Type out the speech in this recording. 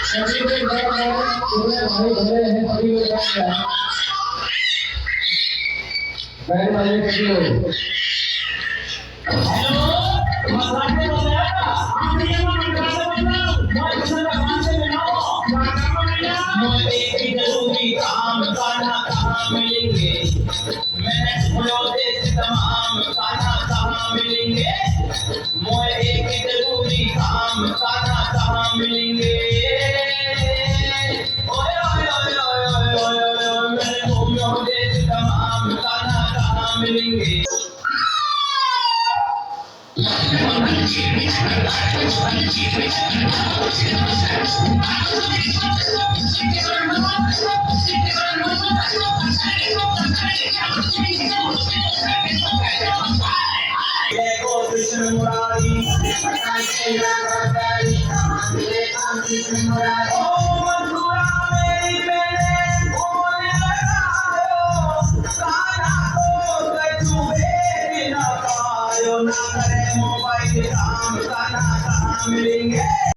सभी लोग बैठ जाए, जितने भाई भले हैं सभी लोग बैठ जाए। बैठ जाइए सभी लोग। हेलो, मजाक में बोल रहा है? आप ये मजाक से बोल रहा हूँ। मैं किसी का काम से मिलाओ। मोदी की जरूरी काम खाना कहाँ मिलेंगे? मैंने बोलो देश तमाम खाना कहाँ मिलेंगे? मोदी की जरूरी काम खाना कहाँ मिलेंगे? ओए ओए ओए ओए ओए ओए, मैंने बोलो देश तमाम खाना कहाँ मिलेंगे? कृष्ण मुरारी ओ मधुरा मेरी बहन बोलने लगायो कान्हा को कछु भेद न पायो ना करे मोबाइल काम कान्हा कहाँ मिलेंगे।